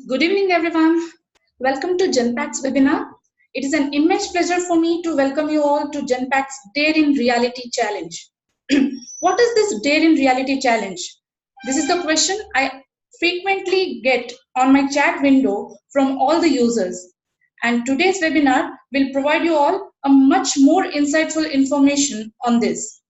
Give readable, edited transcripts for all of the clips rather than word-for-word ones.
Good evening, everyone. Welcome to Genpact's webinar. It is an immense pleasure for me to welcome you all to Genpact's Dare in Reality Challenge. What is this Dare in Reality Challenge? This is the question I frequently get on my chat window from all the users. And today's webinar will provide you all a much more insightful information on this.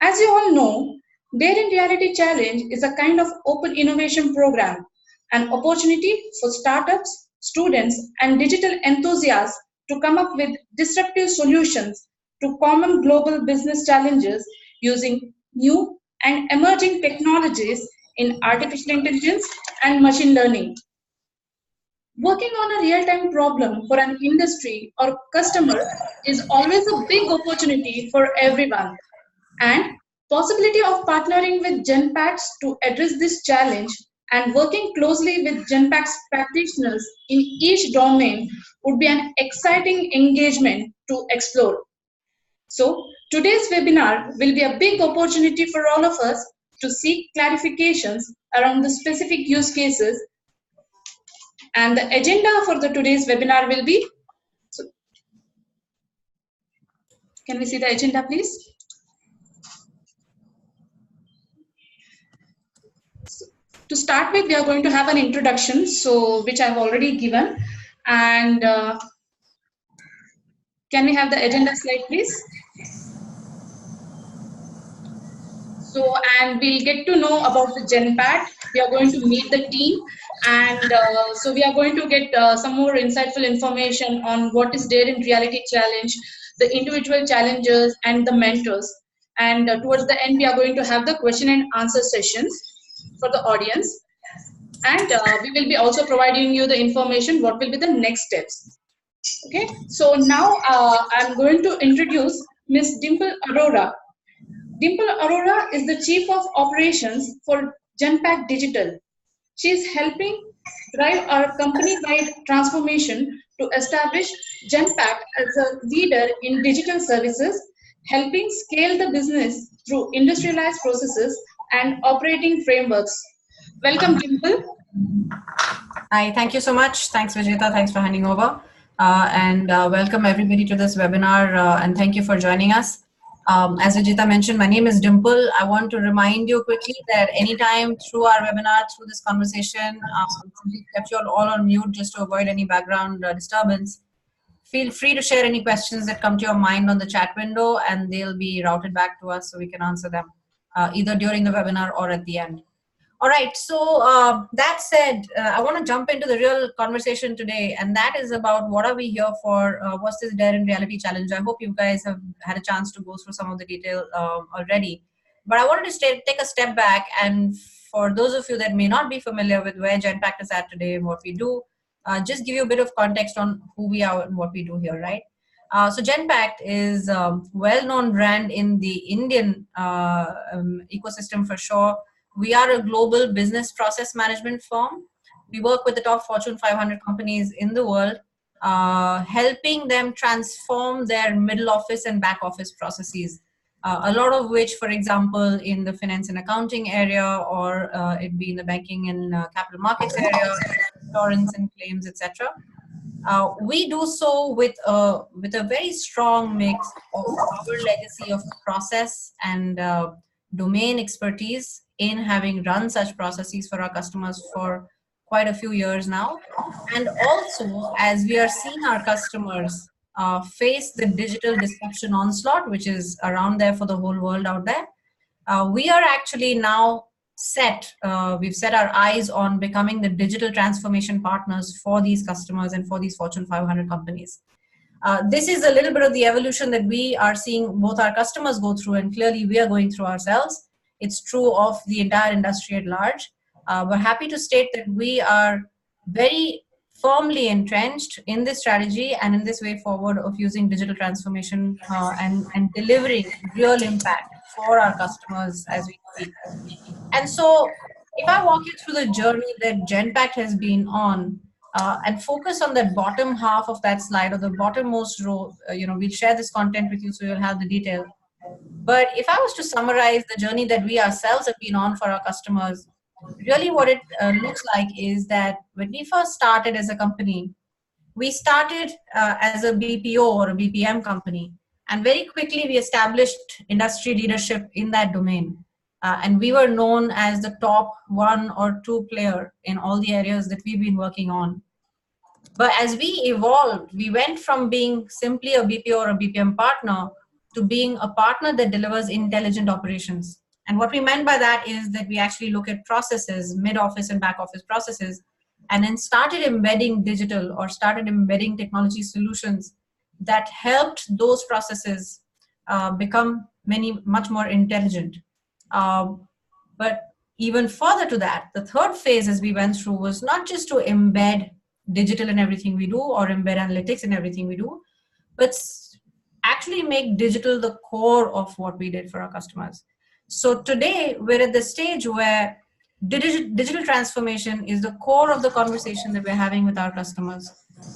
As you all know, Dare in Reality Challenge is a kind of open innovation program, an opportunity for startups, students, and digital enthusiasts to come up with disruptive solutions to common global business challenges using new and emerging technologies in artificial intelligence and machine learning. Working on a real-time problem for an industry or customer is always a big opportunity for everyone. And possibility of partnering with Genpacts to address this challenge and working closely with Genpacts practitioners in each domain would be an exciting engagement to explore. So today's webinar will be a big opportunity for all of us to seek clarifications around the specific use cases, and the agenda for today's webinar will be, so can we see the agenda please? To start with, we are going to have an introduction, which I've already given, and can we have the agenda slide, please? So, and we'll get to know about the Genpact. We are going to meet the team, and so we are going to get some more insightful information on what is Dare in Reality Challenge, the individual challenges, and the mentors. And towards the end, we are going to have the question and answer sessions for the audience. And we will be also providing you the information what will be the next steps. Okay, so now I'm going to introduce Ms. Dimple Arora. Dimple Arora is the Chief of Operations for Genpact Digital. She is helping drive our company-wide transformation to establish Genpact as a leader in digital services, helping scale the business through industrialized processes and operating frameworks. Welcome, Dimple. Hi, thank you so much. Thanks, Vijeta. Thanks for handing over. And welcome everybody to this webinar, and thank you for joining us. As Vijeta mentioned, my name is Dimple. I want to remind you quickly that anytime through our webinar, through this conversation, we kept you all on mute just to avoid any background disturbance. Feel free to share any questions that come to your mind on the chat window, and they'll be routed back to us so we can answer them either during the webinar or at the end. All right, so that said, I want to jump into the real conversation today, and that is about what are we here for, what's this Dare in Reality Challenge. I hope you guys have had a chance to go through some of the detail already. But I wanted to take a step back, and for those of you that may not be familiar with where Genpact is at today and what we do, just give you a bit of context on who we are and what we do here, right? So Genpact is a well-known brand in the Indian ecosystem for sure. We are a global business process management firm. We work with the top Fortune 500 companies in the world, helping them transform their middle office and back office processes. A lot of which, for example, in the finance and accounting area, or it be in the banking and capital markets area, insurance and claims, etc. We do so with a very strong mix of our legacy of process and domain expertise in having run such processes for our customers for quite a few years now. And also, as we are seeing our customers face the digital disruption onslaught, which is around there for the whole world out there, we are actually now we've set our eyes on becoming the digital transformation partners for these customers and for these Fortune 500 companies. This is a little bit of the evolution that we are seeing both our customers go through, and clearly we are going through ourselves. It's true of the entire industry at large. We're happy to state that we are very firmly entrenched in this strategy and in this way forward of using digital transformation and delivering real impact for our customers as we speak. And so if I walk you through the journey that Genpact has been on, and focus on the bottom half of that slide, or the bottommost row, we'll share this content with you so you'll have the detail. But if I was to summarize the journey that we ourselves have been on for our customers, Really what it looks like is that when we first started as a company, we started as a BPO or a BPM company, and very quickly we established industry leadership in that domain. And we were known as the top 1 or 2 player in all the areas that we've been working on. But as we evolved, we went from being simply a BPO or a BPM partner to being a partner that delivers intelligent operations. And what we meant by that is that we actually look at processes, mid office and back office processes, and then started embedding digital or started embedding technology solutions that helped those processes become much more intelligent. Um, but even further to that, the third phase as we went through was not just to embed digital in everything we do or embed analytics in everything we do, but actually make digital the core of what we did for our customers. So today we're at the stage where digital transformation is the core of the conversation that we're having with our customers.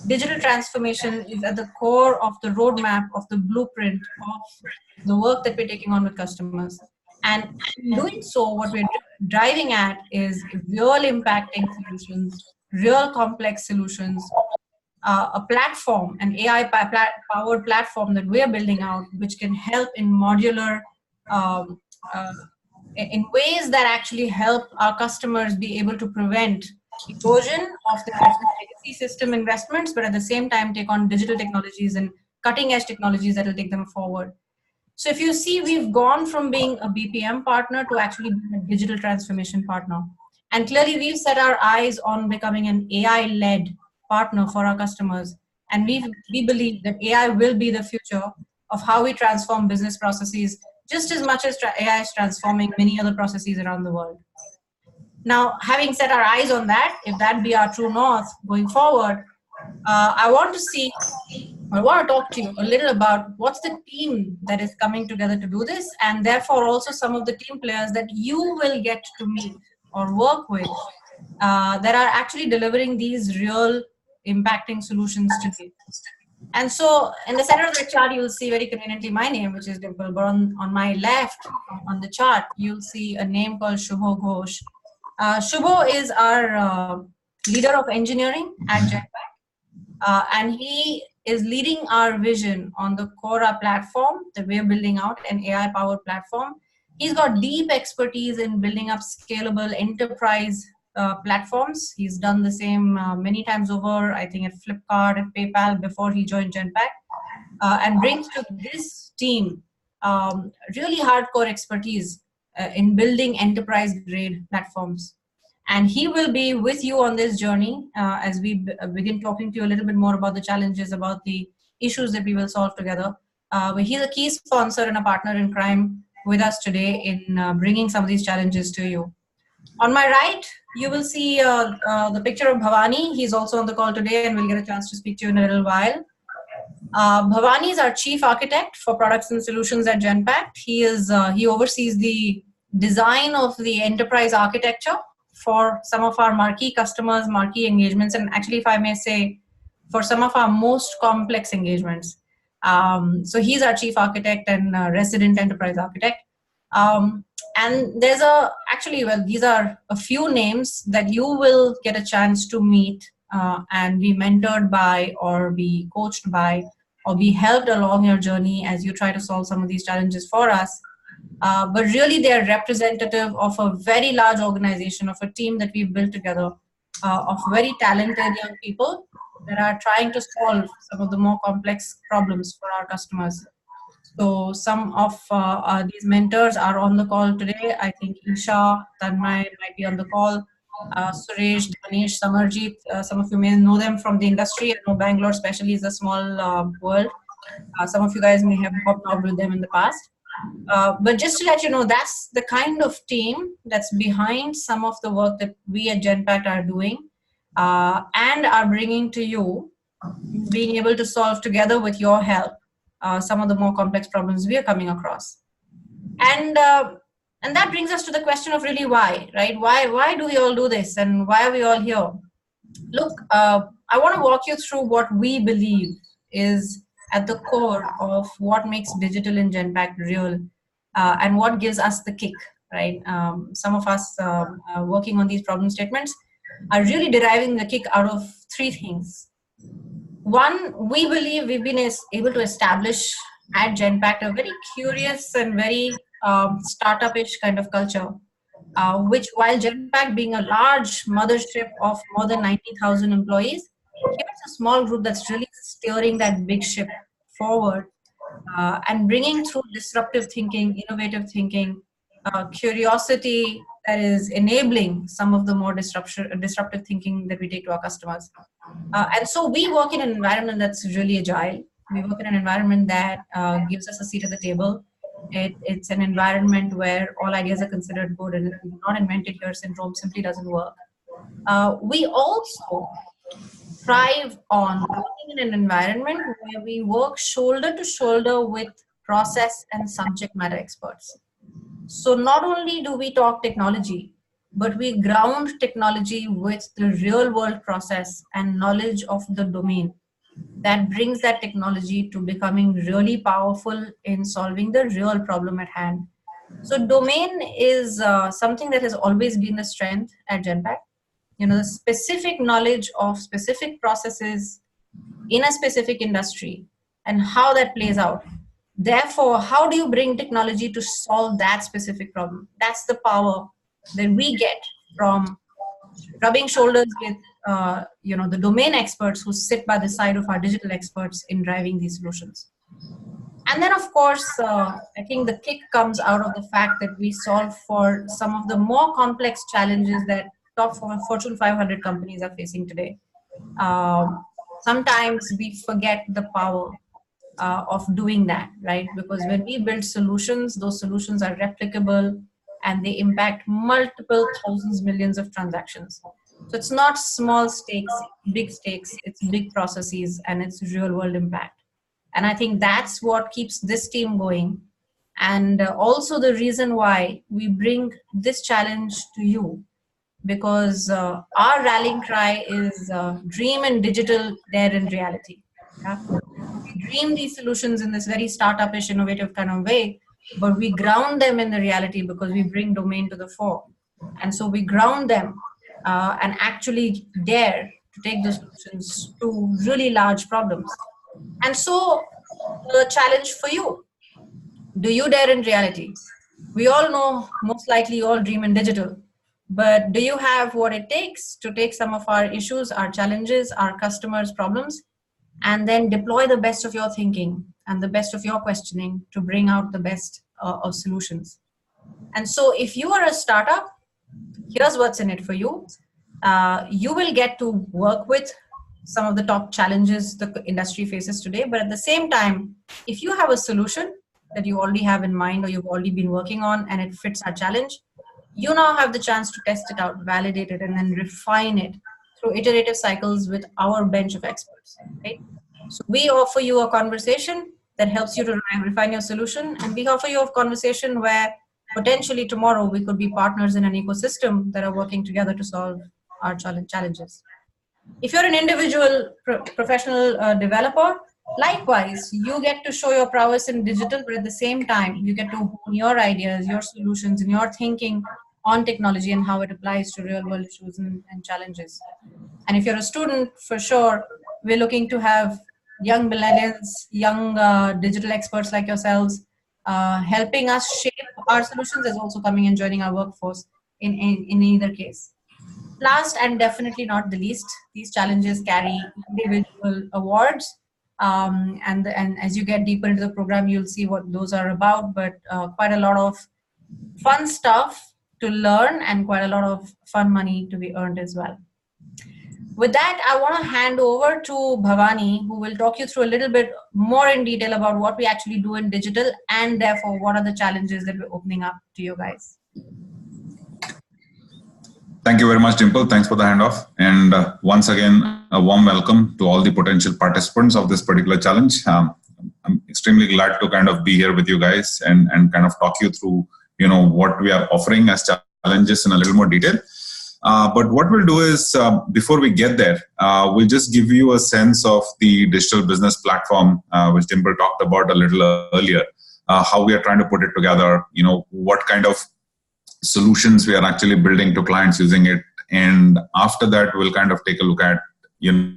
Digital transformation is at the core of the roadmap, of the blueprint of the work that we're taking on with customers. And in doing so, what we're driving at is real impacting solutions, real complex solutions, a platform, an AI powered platform that we're building out, which can help in modular, um, uh, in ways that actually help our customers be able to prevent erosion of their legacy system investments, but at the same time take on digital technologies and cutting edge technologies that will take them forward. So if you see, we've gone from being a BPM partner to actually being a digital transformation partner. And clearly we've set our eyes on becoming an AI-led partner for our customers. And we believe that AI will be the future of how we transform business processes, just as much as AI is transforming many other processes around the world. Now, having set our eyes on that, if that be our true north going forward, I want to talk to you a little about what's the team that is coming together to do this, and therefore also some of the team players that you will get to meet or work with that are actually delivering these real impacting solutions today. And so in the center of the chart, you'll see very conveniently my name, which is Dimple, but on my left on the chart, you'll see a name called Shubho Ghosh. Shubho is our leader of engineering at Genpact. And he is leading our vision on the Cora platform that we're building out, an AI-powered platform. He's got deep expertise in building up scalable enterprise platforms. He's done the same many times over, I think at Flipkart and PayPal before he joined Genpact, and brings to this team really hardcore expertise in building enterprise-grade platforms. And he will be with you on this journey as we begin talking to you a little bit more about the challenges, about the issues that we will solve together. But he's a key sponsor and a partner in crime with us today in bringing some of these challenges to you. On my right, you will see the picture of Bhavani. He's also on the call today, and we'll get a chance to speak to you in a little while. Bhavani is our chief architect for products and solutions at Genpact. He oversees the design of the enterprise architecture for some of our marquee customers, marquee engagements, and actually, if I may say, for some of our most complex engagements. So he's our chief architect and resident enterprise architect. And there's these are a few names that you will get a chance to meet and be mentored by, or be coached by, or be helped along your journey as you try to solve some of these challenges for us. But really, they're representative of a very large organization, of a team that we've built together, of very talented young people that are trying to solve some of the more complex problems for our customers. So some of these mentors are on the call today. I think Isha, Tanmay might be on the call. Suresh, Danish, Samarjeet, some of you may know them from the industry. I know Bangalore especially is a small world. Some of you guys may have hopped out with them in the past. But just to let you know, that's the kind of team that's behind some of the work that we at Genpact are doing and are bringing to you, being able to solve together with your help some of the more complex problems we are coming across. And that brings us to the question of really why, right? Why do we all do this, and why are we all here? Look, I want to walk you through what we believe is at the core of what makes digital in Genpact real and what gives us the kick right? Some of us working on these problem statements are really deriving the kick out of three things. One, we believe we've been able to establish at Genpact a very curious and very startup-ish kind of culture, which, while Genpact being a large mothership of more than 90,000 employees, here's a small group that's really steering that big ship forward and bringing through disruptive thinking, innovative thinking, curiosity that is enabling some of the more disruptive thinking that we take to our customers. And so we work in an environment that's really agile. We work in an environment that gives us a seat at the table. It's an environment where all ideas are considered good, and not invented here syndrome simply doesn't work. We also thrive on working in an environment where we work shoulder to shoulder with process and subject matter experts. So not only do we talk technology, but we ground technology with the real world process and knowledge of the domain that brings that technology to becoming really powerful in solving the real problem at hand. So domain is something that has always been the strength at Genpact. You know, the specific knowledge of specific processes in a specific industry and how that plays out. Therefore, how do you bring technology to solve that specific problem? That's the power that we get from rubbing shoulders with the domain experts who sit by the side of our digital experts in driving these solutions. And then, of course, I think the kick comes out of the fact that we solve for some of the more complex challenges that top Fortune 500 companies are facing today. Sometimes we forget the power of doing that, right? Because when we build solutions, those solutions are replicable and they impact multiple thousands, millions of transactions. So it's not small stakes, it's big processes, and it's real world impact. And I think that's what keeps this team going. And also the reason why we bring this challenge to you, because our rallying cry is dream in digital, dare in reality. Yeah? We dream these solutions in this very startup-ish, innovative kind of way, but we ground them in the reality because we bring domain to the fore. And so we ground them and actually dare to take the solutions to really large problems. And so the challenge for you, do you dare in reality? We all know most likely you all dream in digital, but do you have what it takes to take some of our issues, our challenges, our customers' problems, and then deploy the best of your thinking and the best of your questioning to bring out the best of solutions? And so if you are a startup, here's what's in it for you. You will get to work with some of the top challenges the industry faces today. But at the same time, if you have a solution that you already have in mind or you've already been working on and it fits our challenge, you now have the chance to test it out, validate it, and then refine it through iterative cycles with our bench of experts, right? So we offer you a conversation that helps you to refine your solution, and we offer you a conversation where potentially tomorrow we could be partners in an ecosystem that are working together to solve our challenges. If you're an individual professional developer, likewise, you get to show your prowess in digital, but at the same time, you get to hone your ideas, your solutions, and your thinking on technology and how it applies to real world issues and challenges. And if you're a student, for sure, we're looking to have young millennials, young digital experts like yourselves, helping us shape our solutions as also coming and joining our workforce in either case. Last and definitely not the least, these challenges carry individual awards. And as you get deeper into the program, you'll see what those are about, but quite a lot of fun stuff to learn and quite a lot of fun money to be earned as well. With that, I want to hand over to Bhavani, who will talk you through a little bit more in detail about what we actually do in digital and therefore what are the challenges that we're opening up to you guys. Thank you very much, Dimple. Thanks for the handoff. And once again, a warm welcome to all the potential participants of this particular challenge. I'm extremely glad to kind of be here with you guys and kind of talk you through, what we are offering as challenges in a little more detail. But what we'll do is, before we get there, we'll just give you a sense of the digital business platform, which Dimple talked about a little earlier, how we are trying to put it together, what kind of solutions we are actually building to clients using it. And after that, we'll kind of take a look at,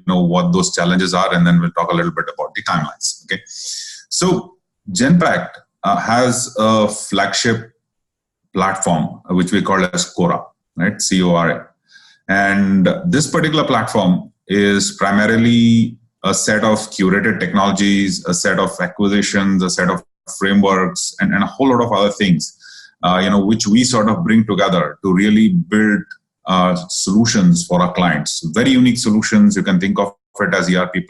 what those challenges are, and then we'll talk a little bit about the timelines. Okay. So Genpact has a flagship platform, which we call as Cora, right? CORA. And this particular platform is primarily a set of curated technologies, a set of acquisitions, a set of frameworks, and a whole lot of other things, which we sort of bring together to really build solutions for our clients. Very unique solutions. You can think of it as ERP++,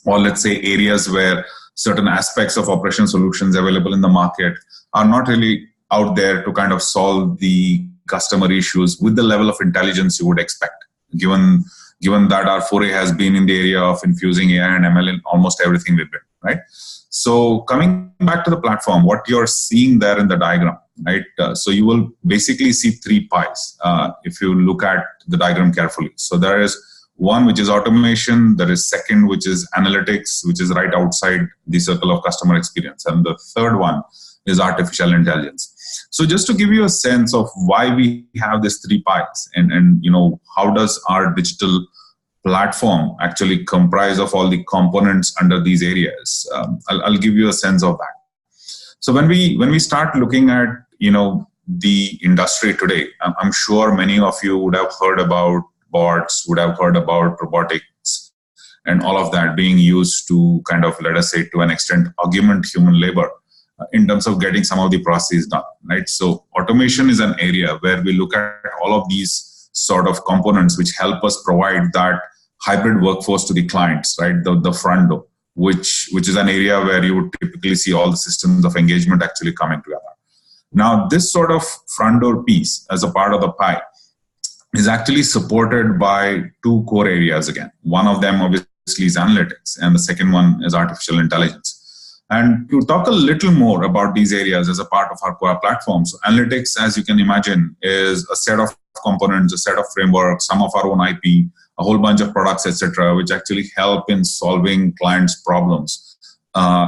or let's say areas where certain aspects of operation solutions available in the market are not really out there to kind of solve the customer issues with the level of intelligence you would expect, given that our foray has been in the area of infusing AI and ML in almost everything we've been, right? So coming back to the platform, what you're seeing there in the diagram, right? So you will basically see 3 pies if you look at the diagram carefully. So there is one, which is automation. There is second, which is analytics, which is right outside the circle of customer experience. And the third one is artificial intelligence. So just to give you a sense of why we have these 3 pies and how does our digital platform actually comprise of all the components under these areas, I'll give you a sense of that. So when we start looking at the industry today, I'm sure many of you would have heard about bots, would have heard about robotics, and all of that being used to kind of, let us say, to an extent, augment human labor in terms of getting some of the processes done, right? So automation is an area where we look at all of these sort of components which help us provide that hybrid workforce to the clients, right? The front door, which is an area where you would typically see all the systems of engagement actually coming together. Now, this sort of front door piece as a part of the pie is actually supported by 2 core areas again. One of them obviously is analytics, and the second one is artificial intelligence. And to talk a little more about these areas as a part of our core platform, so analytics, as you can imagine, is a set of components, a set of frameworks, some of our own IP, a whole bunch of products, etc., which actually help in solving clients' problems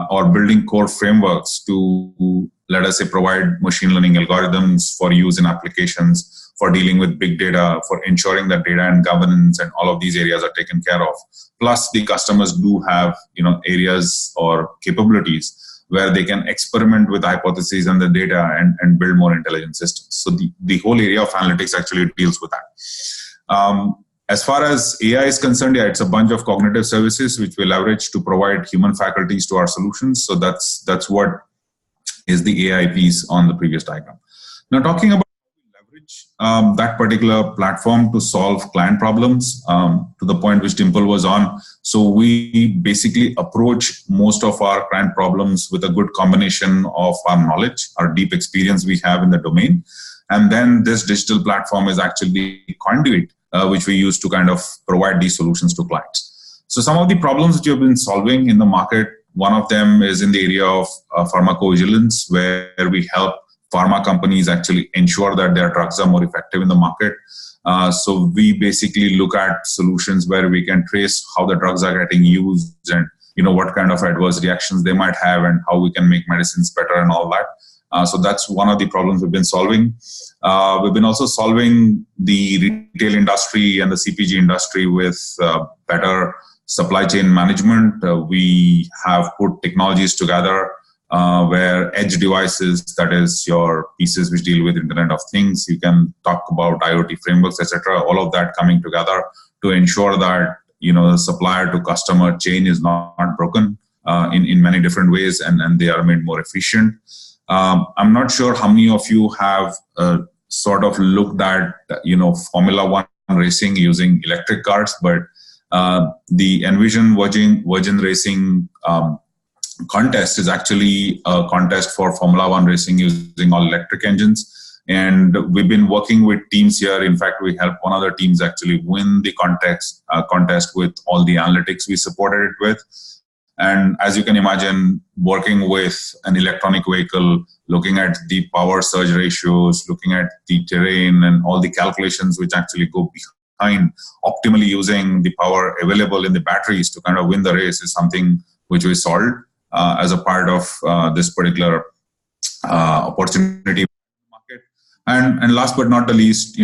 or building core frameworks to, let us say, provide machine learning algorithms for use in applications, for dealing with big data, for ensuring that data and governance and all of these areas are taken care of. Plus, the customers do have areas or capabilities where they can experiment with hypotheses and the data and build more intelligent systems. So the whole area of analytics actually deals with that. As far as AI is concerned, it's a bunch of cognitive services which we leverage to provide human faculties to our solutions. So that's what is the AI piece on the previous diagram. Now, talking about leverage that particular platform to solve client problems, to the point which Dimple was on. So we basically approach most of our client problems with a good combination of our knowledge, our deep experience we have in the domain. And then this digital platform is actually the conduit which we use to kind of provide these solutions to clients. So some of the problems that you've been solving in the market, one of them is in the area of pharmacovigilance, where we help pharma companies actually ensure that their drugs are more effective in the market. So we basically look at solutions where we can trace how the drugs are getting used and what kind of adverse reactions they might have and how we can make medicines better and all that. So that's one of the problems we've been solving. We've been also solving the retail industry and the CPG industry with better supply chain management. We have put technologies together where edge devices, that is your pieces which deal with Internet of Things, you can talk about IoT frameworks, etc. All of that coming together to ensure that the supplier to customer chain is not broken in many different ways, and they are made more efficient. I'm not sure how many of you have sort of looked at Formula One racing using electric cars, but the Envision Virgin Racing contest is actually a contest for Formula One racing using all electric engines. And we've been working with teams here. In fact, we helped one of the teams actually win the contest with all the analytics we supported it with. And as you can imagine, working with an electronic vehicle, looking at the power surge ratios, looking at the terrain and all the calculations which actually go behind optimally using the power available in the batteries to kind of win the race is something which we solved as a part of this particular opportunity market. And last but not the least,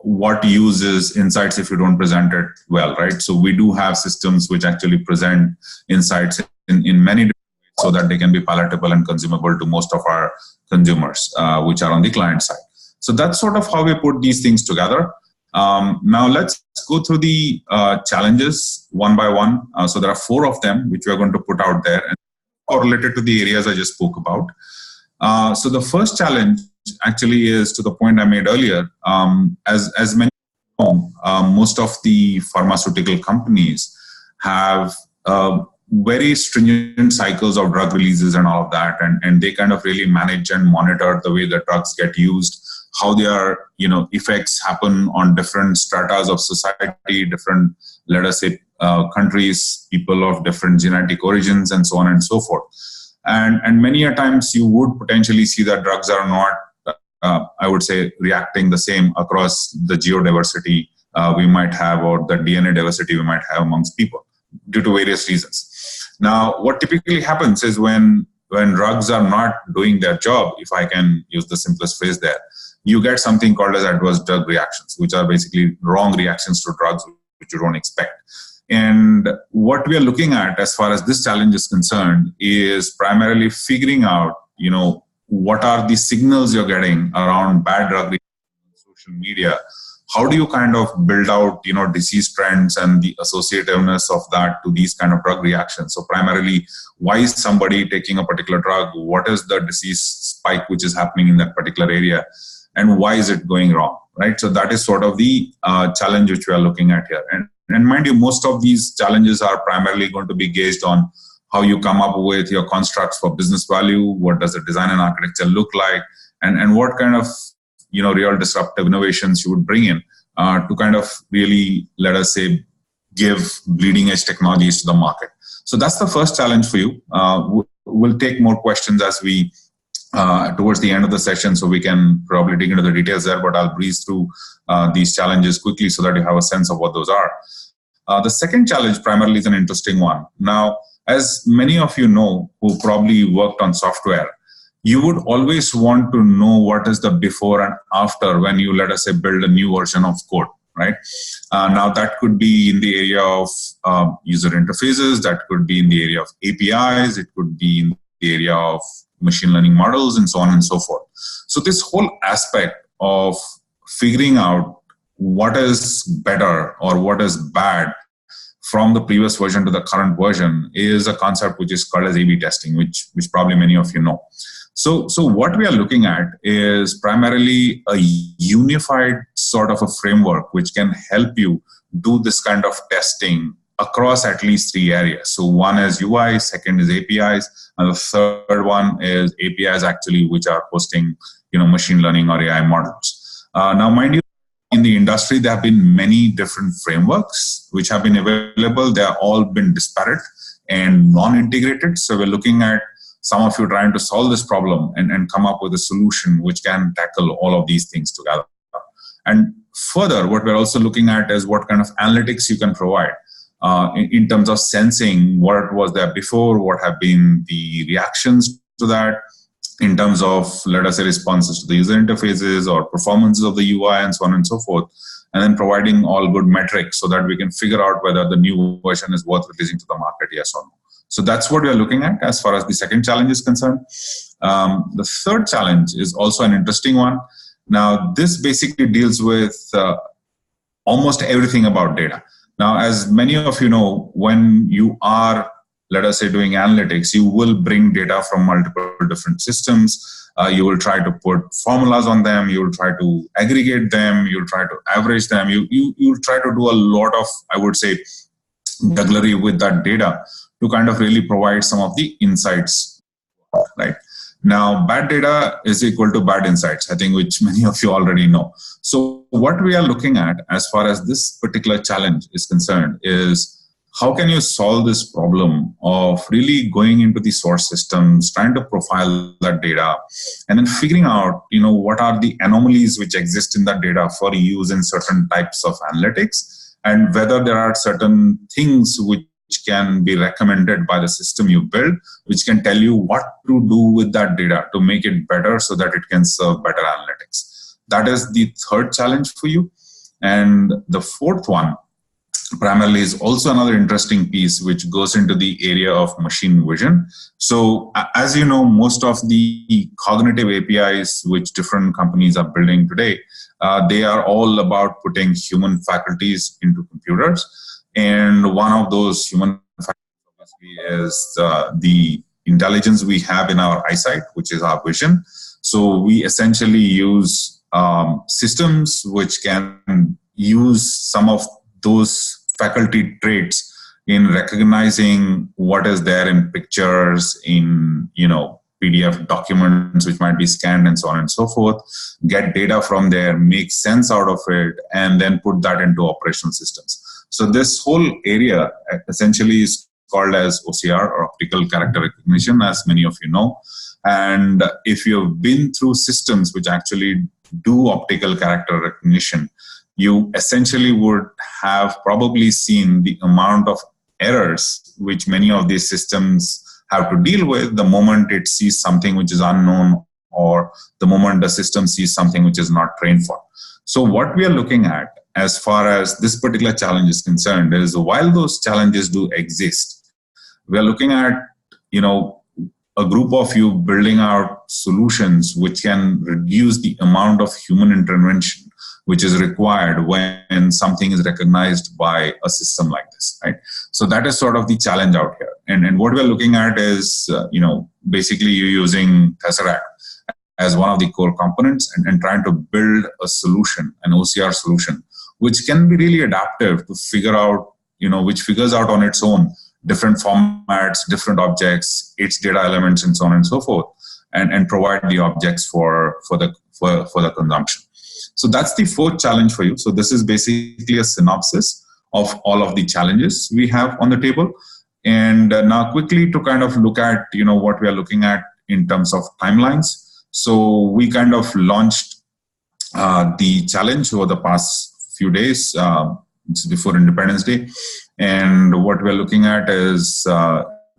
what use is insights if you don't present it well, right? So we do have systems which actually present insights in many different ways so that they can be palatable and consumable to most of our consumers, which are on the client side. So that's sort of how we put these things together. Now let's go through the challenges one by one. So there are 4 of them which we are going to put out there and correlated to the areas I just spoke about. So the first challenge actually is to the point I made earlier. As many know, most of the pharmaceutical companies have very stringent cycles of drug releases and all of that, and they kind of really manage and monitor the way the drugs get used, how their effects happen on different stratas of society, different, let us say, countries, people of different genetic origins, and so on and so forth. And many a times you would potentially see that drugs are not, I would say, reacting the same across the geodiversity we might have, or the DNA diversity we might have amongst people, due to various reasons. Now, what typically happens is when drugs are not doing their job, if I can use the simplest phrase there, you get something called as adverse drug reactions, which are basically wrong reactions to drugs which you don't expect. And what we are looking at as far as this challenge is concerned is primarily figuring out, what are the signals you're getting around bad drug reactions on social media. How do you kind of build out, disease trends and the associativeness of that to these kind of drug reactions? So primarily, why is somebody taking a particular drug? What is the disease spike which is happening in that particular area? And why is it going wrong, right? So that is sort of the challenge which we are looking at here. And mind you, most of these challenges are primarily going to be gauged on how you come up with your constructs for business value, what does the design and architecture look like, and what kind of real disruptive innovations you would bring in to kind of really, let us say, give bleeding edge technologies to the market. So that's the first challenge for you. We'll take more questions as we towards the end of the session, so we can probably dig into the details there, but I'll breeze through these challenges quickly so that you have a sense of what those are. The second challenge primarily is an interesting one. Now, as many of you know who probably worked on software, you would always want to know what is the before and after when you, let us say, build a new version of code, right? Now, that could be in the area of user interfaces, that could be in the area of APIs, it could be in the area of machine learning models, and so on and so forth. So this whole aspect of figuring out what is better or what is bad from the previous version to the current version is a concept which is called as A/B testing, which probably many of you know. So what we are looking at is primarily a unified sort of a framework which can help you do this kind of testing across at least 3 areas. So one is UI, second is APIs, and the third one is APIs actually which are hosting machine learning or AI models. Now, mind you, in the industry, there have been many different frameworks which have been available. They have all been disparate and non-integrated. So we're looking at some of you trying to solve this problem and come up with a solution which can tackle all of these things together. And further, what we're also looking at is what kind of analytics you can provide in terms of sensing what was there before, what have been the reactions to that, in terms of, let us say, responses to the user interfaces or performances of the UI and so on and so forth, and then providing all good metrics so that we can figure out whether the new version is worth releasing to the market, yes or no. So that's what we are looking at as far as the second challenge is concerned. The third challenge is also an interesting one. Now, this basically deals with almost everything about data. Now, as many of you know, when you are, let us say, doing analytics, you will bring data from multiple different systems. You will try to put formulas on them. You will try to aggregate them. You'll try to average them. You'll try to do a lot of, I would say, jugglery with that data to kind of really provide some of the insights, right? Now, bad data is equal to bad insights, I think, which many of you already know. So what we are looking at as far as this particular challenge is concerned is how can you solve this problem of really going into the source systems, trying to profile that data, and then figuring out, what are the anomalies which exist in that data for use in certain types of analytics, and whether there are certain things which can be recommended by the system you build, which can tell you what to do with that data to make it better so that it can serve better analytics. That is the third challenge for you. And the fourth one primarily is also another interesting piece, which goes into the area of machine vision. So as you know, most of the cognitive APIs which different companies are building today, they are all about putting human faculties into computers. And one of those human faculties is the intelligence we have in our eyesight, which is our vision. So we essentially use systems which can use some of those faculty traits in recognizing what is there in pictures, in PDF documents which might be scanned and so on and so forth, get data from there, make sense out of it, and then put that into operational systems. So this whole area essentially is called as OCR, or optical character recognition, as many of you know. And if you've been through systems which actually do optical character recognition, you essentially would have probably seen the amount of errors which many of these systems have to deal with the moment it sees something which is unknown, or the moment the system sees something which is not trained for. So what we are looking at as far as this particular challenge is concerned is, while those challenges do exist, we are looking at, a group of you building out solutions which can reduce the amount of human intervention which is required when something is recognized by a system like this, right? So that is sort of the challenge out here. And what we're looking at is, basically you're using Tesseract as one of the core components and trying to build a solution, an OCR solution, which can be really adaptive to figure out, which figures out on its own different formats, different objects, its data elements, and so on and so forth, and provide the objects for the consumption. So that's the fourth challenge for you. So this is basically a synopsis of all of the challenges we have on the table. And now quickly to kind of look at, what we are looking at in terms of timelines. So we kind of launched the challenge over the past few days, before Independence Day. And what we're looking at is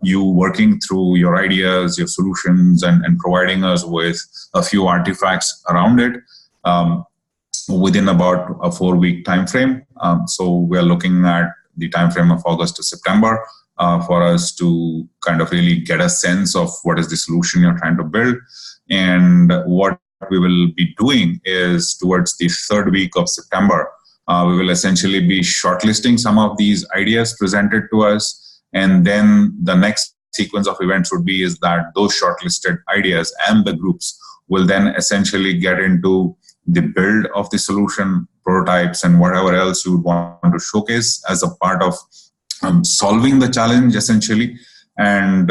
you working through your ideas, your solutions, and providing us with a few artifacts around it. Within about a 4-week time frame. So we're looking at the time frame of August to September for us to kind of really get a sense of what is the solution you're trying to build. And what we will be doing is, towards the 3rd week of September, we will essentially be shortlisting some of these ideas presented to us. And then the next sequence of events would be is that those shortlisted ideas and the groups will then essentially get into the build of the solution, prototypes, and whatever else you would want to showcase as a part of solving the challenge, essentially. And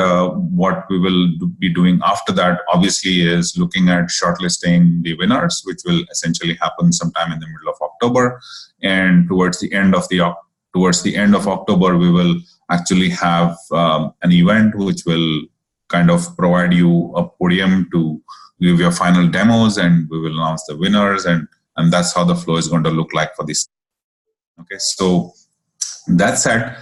what we will be doing after that, obviously, is looking at shortlisting the winners, which will essentially happen sometime in the middle of October. And towards the end of October, we will actually have an event which will kind of provide you a podium to give your final demos, and we will announce the winners, and that's how the flow is going to look like for this. Okay, so that said,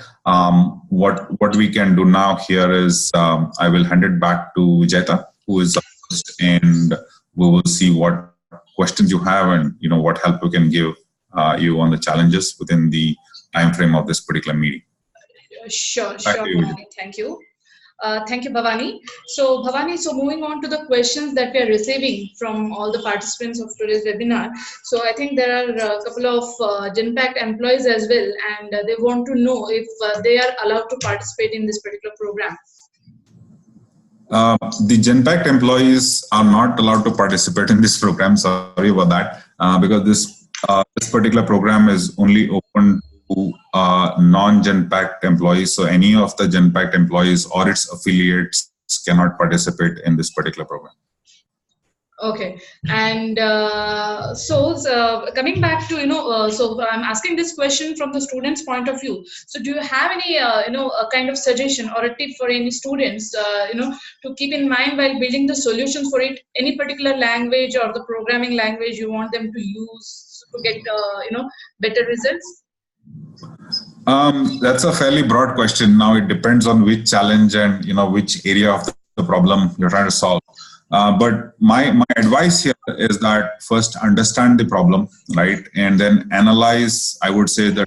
what we can do now here is I will hand it back to Vijayta, who is the host, and we will see what questions you have and what help we can give you on the challenges within the time frame of this particular meeting. Sure, Bhavani, thank you. Thank you, Bhavani. So, Bhavani, moving on to the questions that we are receiving from all the participants of today's webinar. So, I think there are a couple of Genpact employees as well, and they want to know if they are allowed to participate in this particular program. The Genpact employees are not allowed to participate in this program. Sorry about that, because this particular program is only open to non-Genpact employees. So any of the Genpact employees or its affiliates cannot participate in this particular program. Okay, and so coming back to so I'm asking this question from the students' point of view. So do you have any a kind of suggestion or a tip for any students to keep in mind while building the solutions for it? Any particular language or the programming language you want them to use to get better results? That's a fairly broad question. Now it depends on which challenge and which area of the problem you're trying to solve. But my advice here is that first understand the problem, right? And then analyze, I would say, the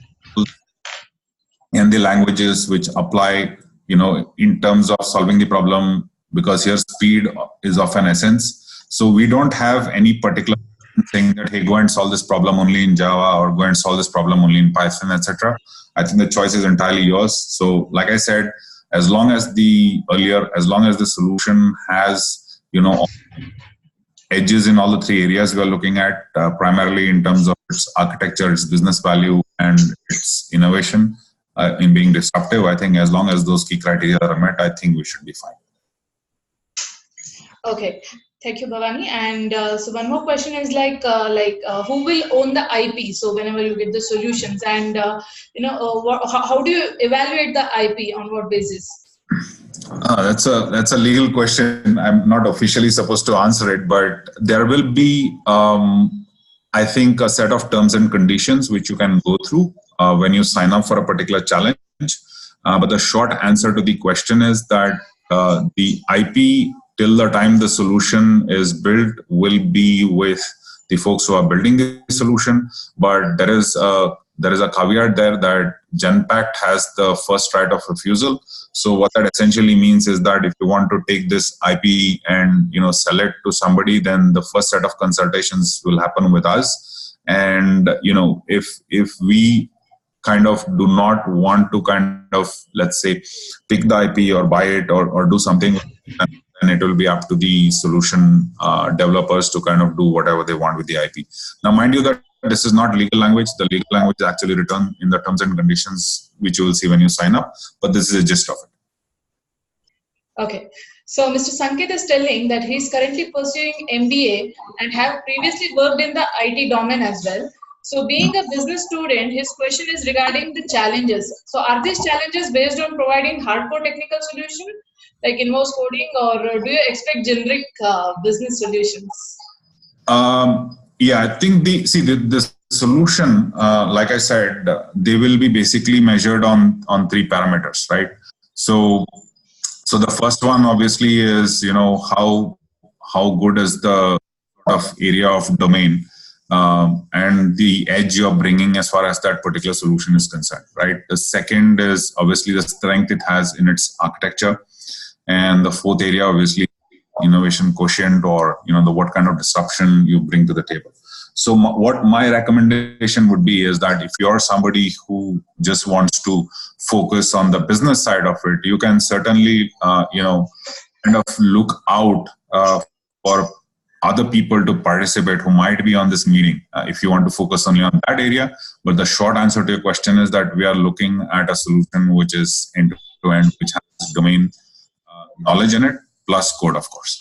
and the languages which apply, in terms of solving the problem, because here speed is of an essence. So we don't have any particular saying that, hey, go and solve this problem only in Java or go and solve this problem only in Python, etc. I think the choice is entirely yours. So like I said, as long as the solution has, edges in all the three areas we are looking at, primarily in terms of its architecture, its business value, and its innovation, in being disruptive, I think as long as those key criteria are met, I think we should be fine. Okay, thank you, Bhavani. And so one more question is who will own the IP? So whenever you get the solutions, and how do you evaluate the IP, on what basis? That's a legal question. I'm not officially supposed to answer it, but there will be, I think, a set of terms and conditions which you can go through when you sign up for a particular challenge. But the short answer to the question is that the IP, till the time the solution is built, will be with the folks who are building the solution. But there is a caveat there that Genpact has the first right of refusal. So what that essentially means is that if you want to take this IP and sell it to somebody, then the first set of consultations will happen with us. And if we kind of do not want to kind of, let's say, pick the IP or buy it or do something, then it will be up to the solution developers to kind of do whatever they want with the IP. Now, mind you that this is not legal language. The legal language is actually written in the terms and conditions, which you will see when you sign up. But this is the gist of it. Okay. So Mr. Sanket is telling that he's currently pursuing MBA and have previously worked in the IT domain as well. So being a business student, his question is regarding the challenges. So are these challenges based on providing hardcore technical solution, like involves coding, or do you expect generic business solutions? Yeah, I think the solution, like I said, they will be basically measured on three parameters, right? So the first one obviously is, how good is the sort of area of domain and the edge you're bringing as far as that particular solution is concerned, right? The second is obviously the strength it has in its architecture. And the fourth area, obviously, innovation quotient, or the what kind of disruption you bring to the table. So what my recommendation would be is that if you're somebody who just wants to focus on the business side of it, you can certainly kind of look out for other people to participate who might be on this meeting if you want to focus only on that area. But the short answer to your question is that we are looking at a solution which is end-to-end, which has domain knowledge in it, plus code, of course.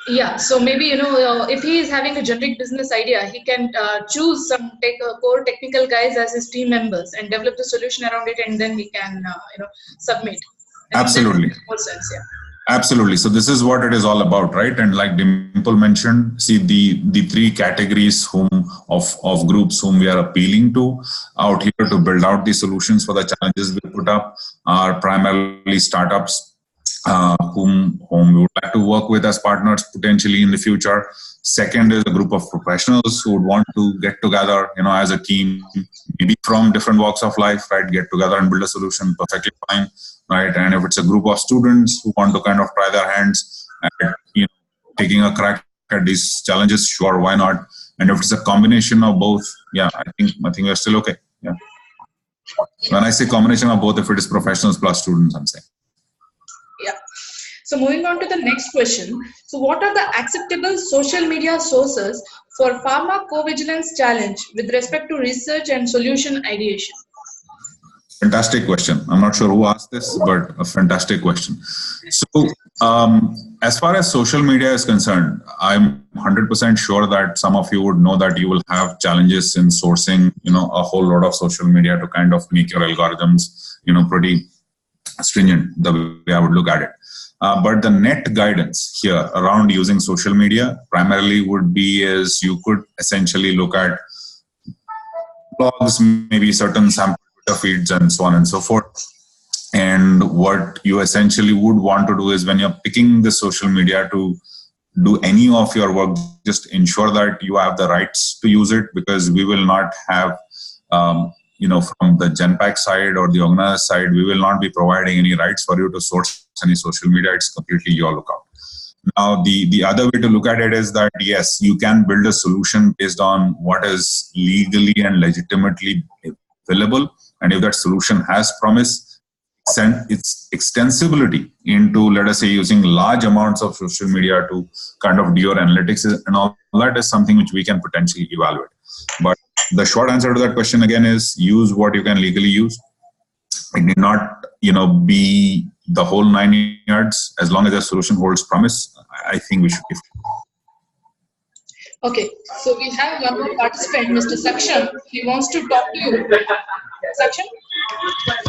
Yeah, so maybe, if he is having a generic business idea, he can choose some core technical guys as his team members and develop the solution around it, and then he can, submit. Absolutely. Sense, yeah. Absolutely. So this is what it is all about, right? And like Dimple mentioned, see the three categories of groups whom we are appealing to out here to build out the solutions for the challenges we put up are primarily startups, whom we would like to work with as partners potentially in the future. Second is a group of professionals who would want to get together, as a team, maybe from different walks of life, right? Get together and build a solution, perfectly fine, right? And if it's a group of students who want to kind of try their hands at, taking a crack at these challenges, sure, why not? And if it's a combination of both, yeah, I think we're still okay. Yeah. When I say combination of both, if it is professionals plus students, I'm saying. Yeah. So moving on to the next question. So what are the acceptable social media sources for pharmacovigilance challenge with respect to research and solution ideation? Fantastic question. I'm not sure who asked this, but a fantastic question. So as far as social media is concerned, I'm 100% sure that some of you would know that you will have challenges in sourcing, a whole lot of social media to kind of make your algorithms, pretty stringent, the way I would look at it. But the net guidance here around using social media primarily would be is you could essentially look at blogs, maybe certain sample Twitter feeds and so on and so forth. And what you essentially would want to do is when you're picking the social media to do any of your work, just ensure that you have the rights to use it, because we will not have, from the Genpact side or the organizer side, we will not be providing any rights for you to source any social media. It's completely your lookout. Now, the other way to look at it is that, yes, you can build a solution based on what is legally and legitimately available. And if that solution has promise, its extensibility into, let us say, using large amounts of social media to kind of do your analytics and all that is something which we can potentially evaluate. But the short answer to that question again is use what you can legally use. It need not, be the whole 9 yards. As long as the solution holds promise, I think we should be fine. Okay, so we have one more participant, Mr. Saksham. He wants to talk to you. Saksham?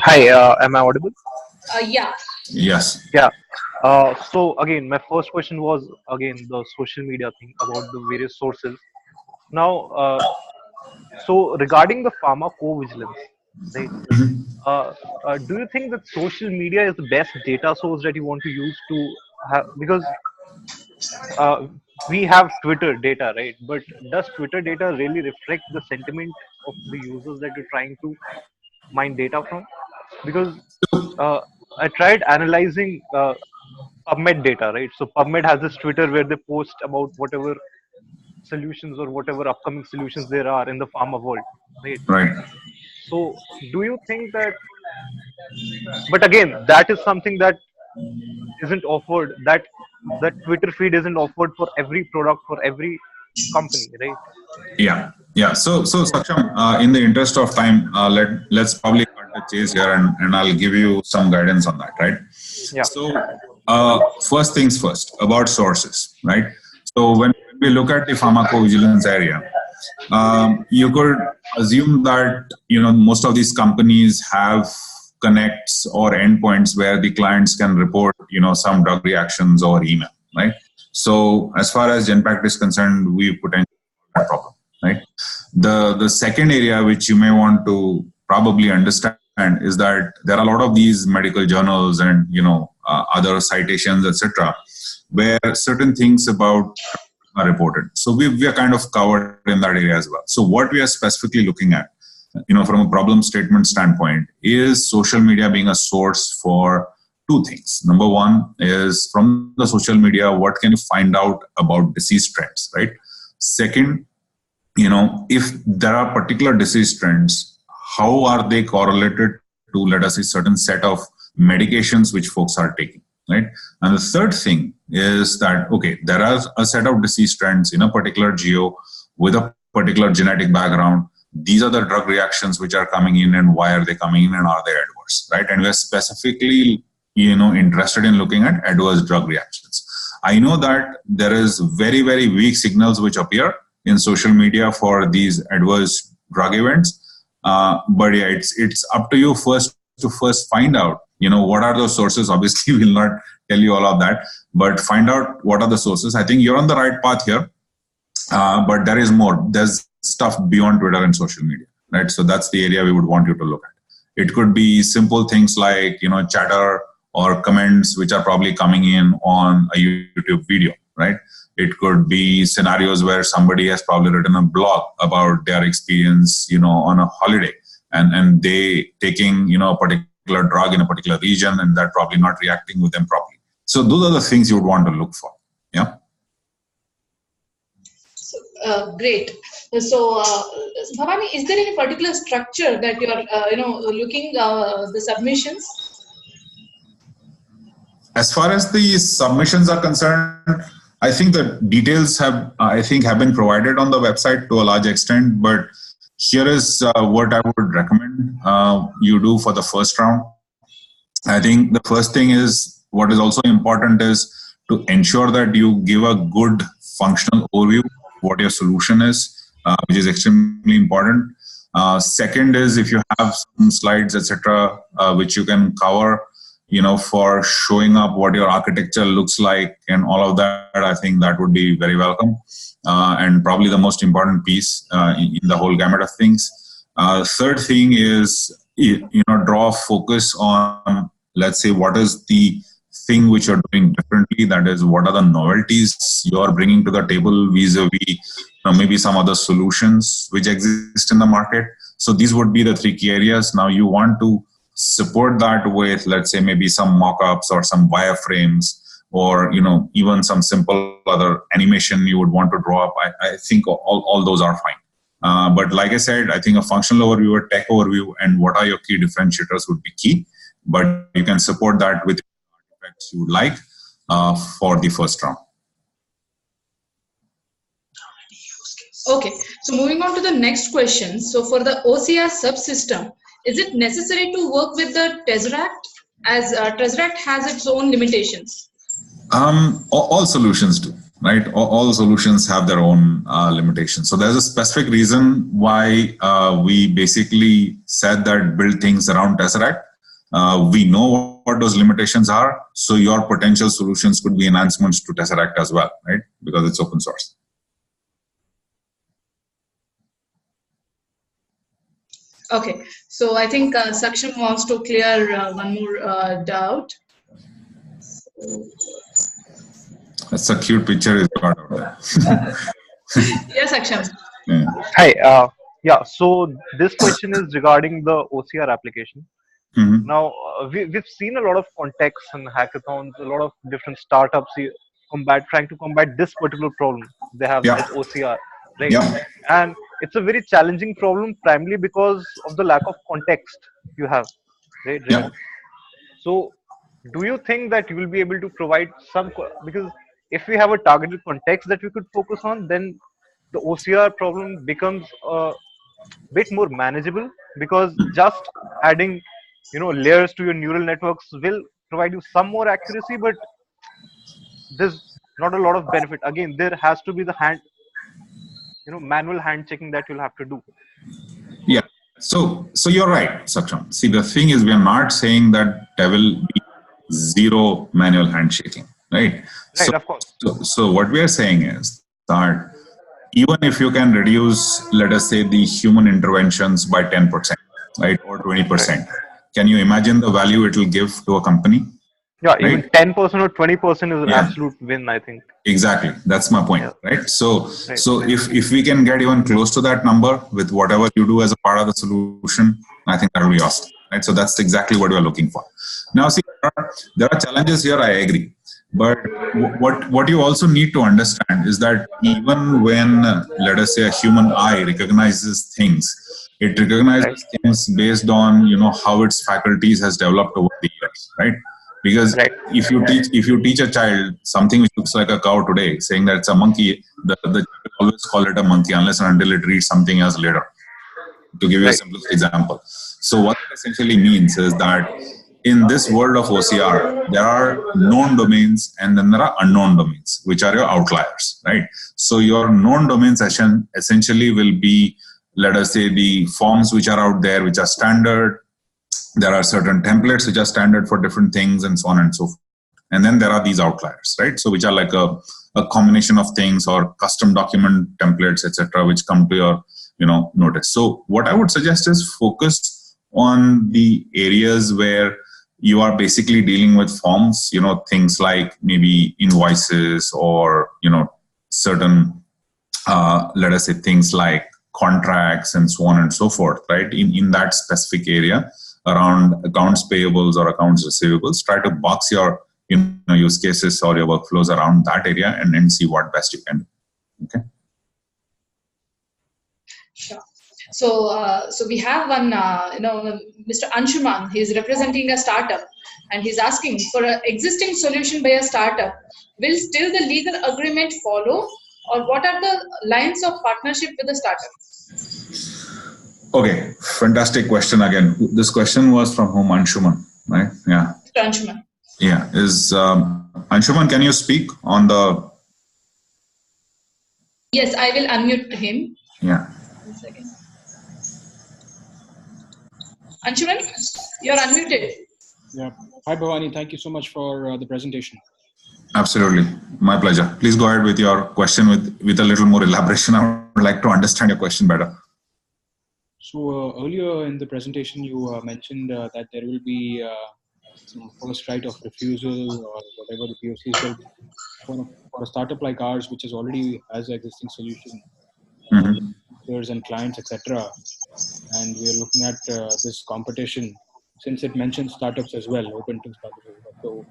Hi, am I audible? Yeah. Yes. Yeah. So again, my first question was again the social media thing about the various sources. Now, so regarding the pharmacovigilance, right? Do you think that social media is the best data source that you want to use to have? Because we have Twitter data, right? But does Twitter data really reflect the sentiment of the users that you're trying to mine data from? Because uh, I tried analyzing PubMed data, right? So PubMed has this Twitter where they post about whatever solutions or whatever upcoming solutions there are in the pharma world, right? Right. So do you think that? But again, that is something that isn't offered. That Twitter feed isn't offered for every product for every company, right? Yeah. So Saksham, in the interest of time, let's probably cut the chase here, and I'll give you some guidance on that, right? Yeah. So first things first about sources, right? So when we look at the pharmacovigilance area, you could assume that most of these companies have connects or endpoints where the clients can report some drug reactions or email, right? So as far as Genpact is concerned, we potentially have that problem, right? The second area which you may want to probably understand is that there are a lot of these medical journals and other citations, etc., where certain things about are reported. So we are kind of covered in that area as well. So what we are specifically looking at, from a problem statement standpoint, is social media being a source for two things. Number one is from the social media, what can you find out about disease trends, right? Second, if there are particular disease trends, how are they correlated to, let us say, certain set of medications which folks are taking, right? And the third thing is that, okay, there are a set of disease trends in a particular geo with a particular genetic background. These are the drug reactions which are coming in, and why are they coming in, and are they adverse, right? And we're specifically, interested in looking at adverse drug reactions. I know that there is very, very weak signals which appear in social media for these adverse drug events. But yeah, it's up to you first to find out, what are those sources. Obviously, we'll not tell you all of that, but find out what are the sources. I think you're on the right path here, but there is more. There's stuff beyond Twitter and social media, right? So that's the area we would want you to look at. It could be simple things like, chatter or comments, which are probably coming in on a YouTube video, right? It could be scenarios where somebody has probably written a blog about their experience, on a holiday, and they taking, a particular drug in a particular region, and they're probably not reacting with them properly. So those are the things you would want to look for. Yeah. Great. So, Bhavani, is there any particular structure that you are, looking the submissions? As far as the submissions are concerned, I think the details have been provided on the website to a large extent, but here is what I would recommend you do for the first round. I think the first thing is, what is also important is to ensure that you give a good functional overview of what your solution is, which is extremely important. Second is, if you have some slides, etc., which you can cover, for showing up what your architecture looks like and all of that, I think that would be very welcome, and probably the most important piece in the whole gamut of things. Third thing is, draw focus on, let's say, what is the thing which you're doing differently? That is, what are the novelties you're bringing to the table vis-a-vis maybe some other solutions which exist in the market? So these would be the 3 key areas. Now you want to support that with, let's say, maybe some mock-ups or some wireframes, or even some simple other animation you would want to draw up. I think all those are fine. But like I said, I think a functional overview, a tech overview, and what are your key differentiators would be key. But you can support that with artifacts you would like for the first round. Okay, so moving on to the next question. So for the OCR subsystem, is it necessary to work with the Tesseract, as Tesseract has its own limitations? All solutions do, right? All solutions have their own limitations. So there's a specific reason why we basically said that build things around Tesseract. We know what those limitations are, so your potential solutions could be enhancements to Tesseract as well, right? Because it's open source. Okay, so I think Saksham wants to clear one more doubt. That's a cute picture is got out there. Yes, Saksham. Yeah. Hi. Yeah. So this question is regarding the OCR application. Mm-hmm. Now, we've seen a lot of contexts and hackathons, a lot of different startups trying to combat this particular problem. They have Yeah. that OCR, right? Yeah. And it's a very challenging problem, primarily because of the lack of context you have, right? Yeah. So, do you think that you will be able to provide because if we have a targeted context that we could focus on, then the OCR problem becomes a bit more manageable, because just adding layers to your neural networks will provide you some more accuracy, but there's not a lot of benefit. Again, there has to be the manual hand checking that you'll have to do. Yeah. So you're right, Saksham. See, the thing is, we are not saying that there will be zero manual handshaking, right? Right, of course. So what we are saying is that even if you can reduce, let us say, the human interventions by 10%, right, or 20%, can you imagine the value it will give to a company? Yeah, right? even 10% or 20% is an Yeah. absolute win, I think. Exactly. That's my point, Yeah. right? So if we can get even close to that number with whatever you do as a part of the solution, I think that will be awesome, right? So that's exactly what we are looking for. Now, see, there are challenges here, I agree. But what you also need to understand is that even when, let us say, a human eye recognizes things, it recognizes things based on, how its faculties has developed over the years, right? Because if you teach a child something which looks like a cow today, saying that it's a monkey, the child always call it a monkey unless and until it reads something else later. To give you a simplest example. So what it essentially means is that in this world of OCR, there are known domains and then there are unknown domains, which are your outliers, right? So your known domains essentially will be, let us say, the forms which are out there, which are standard. There are certain templates which are standard for different things and so on and so forth. And then there are these outliers, right? So which are like a combination of things or custom document templates, etc., which come to your notice. So what I would suggest is focus on the areas where you are basically dealing with forms, things like maybe invoices or, certain, let us say, things like contracts and so on and so forth, right? In that specific area around accounts payables or accounts receivables, try to box your use cases or your workflows around that area and then see what best you can do. Okay. Sure. So we have one, Mr. Anshuman. He's representing a startup, and he's asking for an existing solution by a startup. Will still the legal agreement follow, or what are the lines of partnership with the startup? Okay, fantastic question again. This question was from whom? Anshuman, right? Yeah. Mr. Anshuman. Yeah. Is Anshuman? Can you speak on the? Yes, I will unmute him. Yeah. 1 second. Anshuman, you're unmuted. Yeah. Hi, Bhavani. Thank you so much for the presentation. Absolutely. My pleasure. Please go ahead with your question with a little more elaboration. I would like to understand your question better. So earlier in the presentation, you mentioned that there will be some first right of refusal or whatever the POC is. For a startup like ours, which is already has an existing solution, users and clients, etc., and we are looking at this competition, since it mentions startups as well, open to startups as well. So,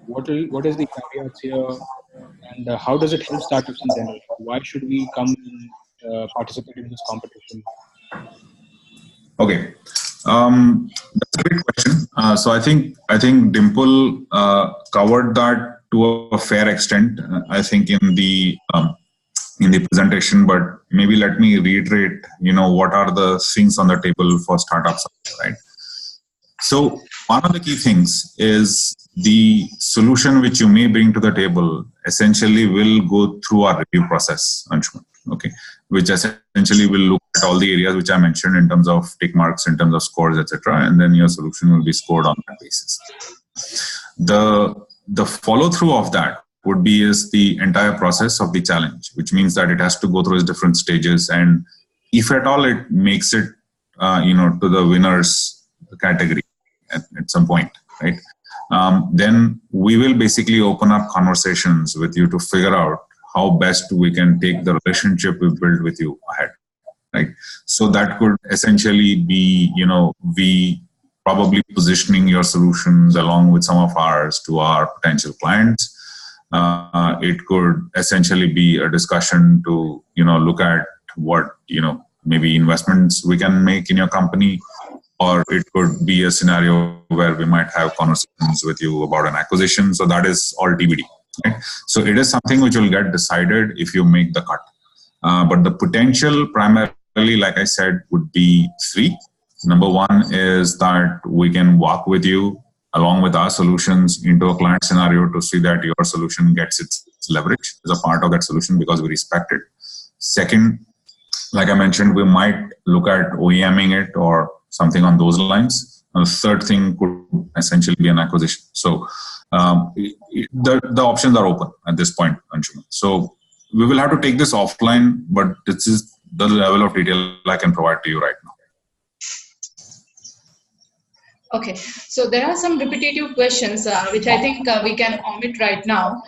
what is the caveats here, and how does it help startups in general? Why should we come and participate in this competition? Okay, that's a great question. So I think Dimple covered that to a fair extent. I think in the presentation, but maybe let me reiterate. What are the things on the table for startups, right? So one of the key things is the solution which you may bring to the table essentially will go through our review process, Anshuman, okay, which essentially will look at all the areas which I mentioned in terms of tick marks, in terms of scores, etc., and then your solution will be scored on that basis. The follow through of that would be is the entire process of the challenge, which means that it has to go through its different stages, and if at all it makes it to the winners category at some point, right? Then we will basically open up conversations with you to figure out how best we can take the relationship we build with you ahead, right? So that could essentially be, we probably positioning your solutions along with some of ours to our potential clients. It could essentially be a discussion to, look at what, maybe investments we can make in your company, or it could be a scenario where we might have conversations with you about an acquisition. So that is all TBD, right? So it is something which will get decided if you make the cut. But the potential primarily, like I said, would be three. Number one is that we can walk with you along with our solutions into a client scenario to see that your solution gets its leverage as a part of that solution because we respect it. Second, like I mentioned, we might look at OEMing it or something on those lines. And the third thing could essentially be an acquisition. So the options are open at this point, Anshuman. So we will have to take this offline, but this is the level of detail I can provide to you right now. Okay, so there are some repetitive questions which I think we can omit right now,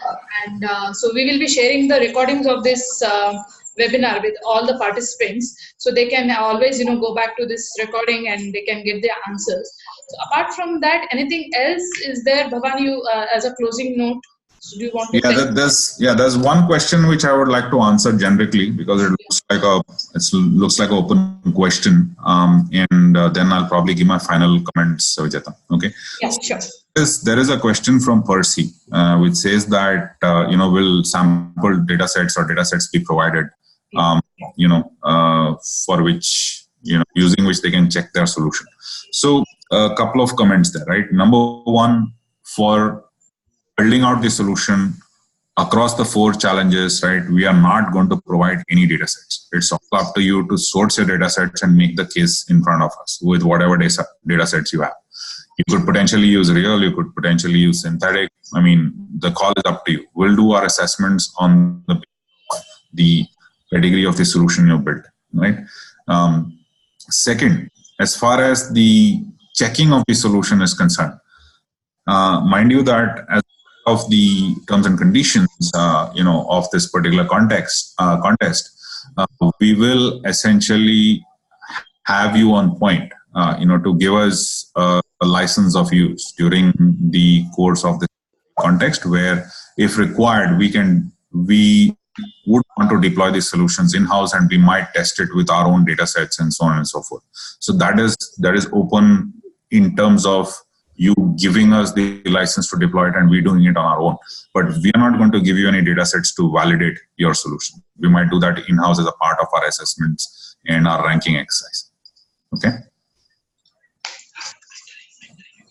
and so we will be sharing the recordings of this webinar with all the participants, so they can always go back to this recording and they can give their answers. So apart from that, anything else is there, Bhavan? You as a closing note, so do you want to? There's one question which I would like to answer generically because it looks like an open question, and then I'll probably give my final comments, Vijeta. Okay. Yeah, sure. There is a question from Percy, which says that will sample data sets or data sets be provided, for which using which they can check their solution. So a couple of comments there, right? Number one, for building out the solution across the 4 challenges, right, we are not going to provide any data sets. It's all up to you to source your data sets and make the case in front of us with whatever data sets you have. You could potentially use real, you could potentially use synthetic. I mean, the call is up to you. We'll do our assessments on the pedigree of the solution you built, right? Second, as far as the checking of the solution is concerned, mind you that as of the terms and conditions, of this particular contest, we will essentially have you on point, to give us a license of use during the course of the context, where, if required, we would want to deploy these solutions in-house, and we might test it with our own data sets and so on and so forth. So that is open in terms of you giving us the license to deploy it and we doing it on our own. But we are not going to give you any data sets to validate your solution. We might do that in-house as a part of our assessments and our ranking exercise. Okay?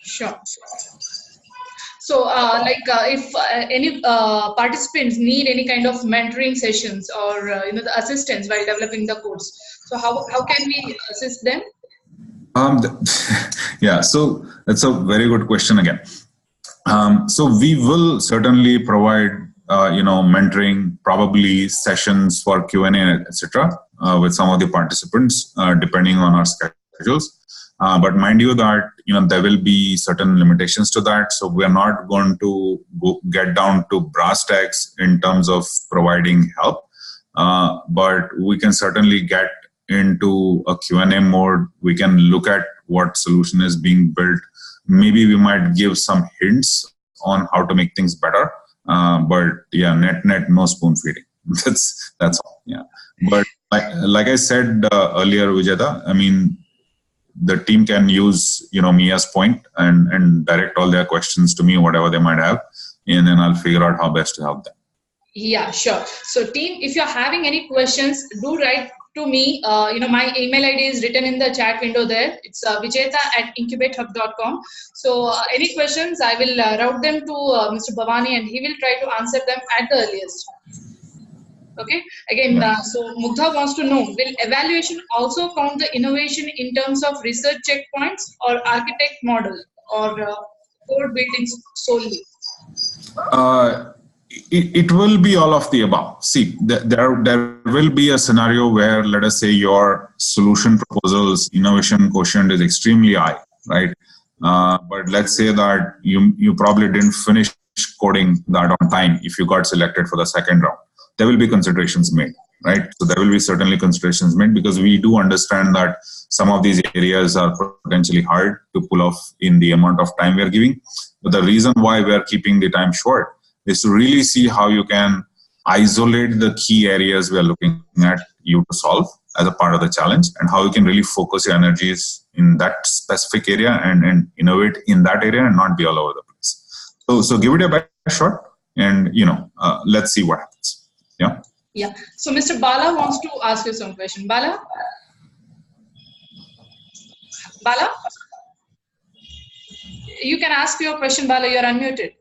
Sure. So if any participants need any kind of mentoring sessions or the assistance while developing the course, so how can we assist them? Yeah, so that's a very good question again. So we will certainly provide, mentoring, probably sessions for Q&A, etc., with some of the participants, depending on our schedule. individuals. But mind you that there will be certain limitations to that. So we are not going to get down to brass tacks in terms of providing help. But we can certainly get into a Q&A mode. We can look at what solution is being built. Maybe we might give some hints on how to make things better. But yeah, net, no spoon feeding. That's all. Yeah. But like I said earlier, Vijayta, I mean, the team can use me as point and direct all their questions to me, whatever they might have, and then I'll figure out how best to help them. Yeah, sure. So team, if you're having any questions, do write to me. My email ID is written in the chat window there. It's vijayta@incubatehub.com. So any questions, I will route them to Mr. Bhavani, and he will try to answer them at the earliest. Okay. Again, so Mugdha wants to know, will evaluation also count the innovation in terms of research checkpoints or architect model or code buildings solely? It will be all of the above. See, there will be a scenario where, let us say, your solution proposal's innovation quotient is extremely high, right? But let's say that you probably didn't finish coding that on time if you got selected for the second round. There will be considerations made, right? So there will be certainly considerations made, because we do understand that some of these areas are potentially hard to pull off in the amount of time we are giving. But the reason why we are keeping the time short is to really see how you can isolate the key areas we are looking at you to solve as a part of the challenge, and how you can really focus your energies in that specific area and innovate in that area and not be all over the place. So give it a best shot, and let's see what happens. Yeah. Yeah. So Mr. Bala wants to ask you some question. Bala? You can ask your question, Bala. You are unmuted.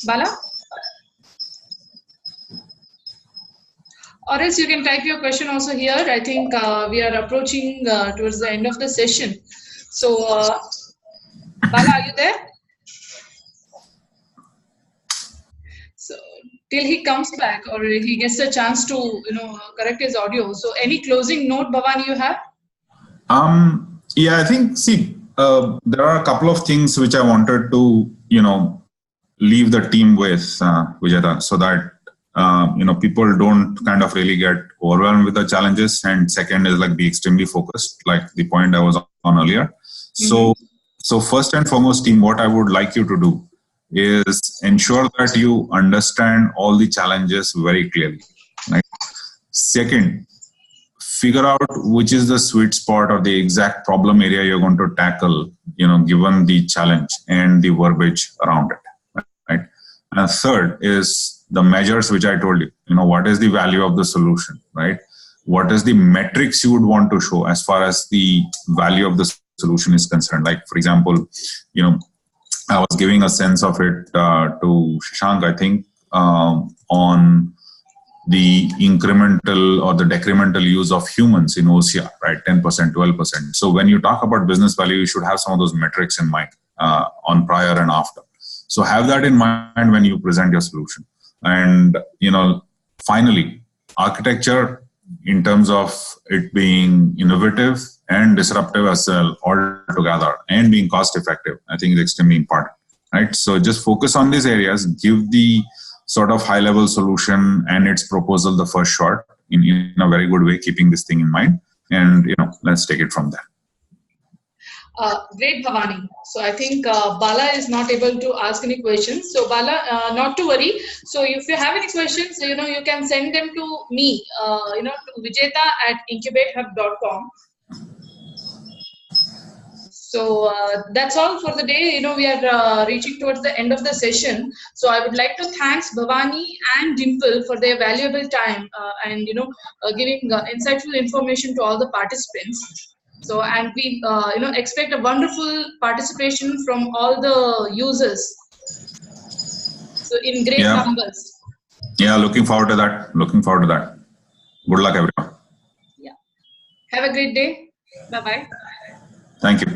Bala? Or else you can type your question also here. I think we are approaching towards the end of the session. So, Bala, are you there? So, till he comes back or he gets a chance to, correct his audio. So, any closing note, Bhavani, you have? Yeah, I think, there are a couple of things which I wanted to, leave the team with, Vijayta, so that, people don't kind of really get overwhelmed with the challenges. And second is be extremely focused, like the point I was on earlier. Mm-hmm. So first and foremost, team, what I would like you to do is ensure that you understand all the challenges very clearly. Right? Second, figure out which is the sweet spot or the exact problem area you're going to tackle, given the challenge and the verbiage around it. Right? And third is the measures which I told you. What is the value of the solution, right? What is the metrics you would want to show as far as the value of the solution is concerned? Like, for example, I was giving a sense of it to Shashank, I think, on the incremental or the decremental use of humans in OCR, right? 10%, 12%. So when you talk about business value, you should have some of those metrics in mind on prior and after. So have that in mind when you present your solution. And, finally, architecture in terms of it being innovative and disruptive as well altogether, and being cost effective, I think is extremely important, right? So just focus on these areas, give the sort of high level solution and its proposal the first shot in a very good way, keeping this thing in mind, and let's take it from there. Great, Bhavani. So I think Bala is not able to ask any questions. So Bala, not to worry. So if you have any questions, you can send them to me, to vijayta@incubatehub.com. So that's all for the day. We are reaching towards the end of the session. So I would like to thank Bhavani and Dimple for their valuable time and giving insightful information to all the participants. So, and we expect a wonderful participation from all the users. So in great numbers. Yeah, looking forward to that. Good luck, everyone. Yeah. Have a great day. Bye-bye. Thank you.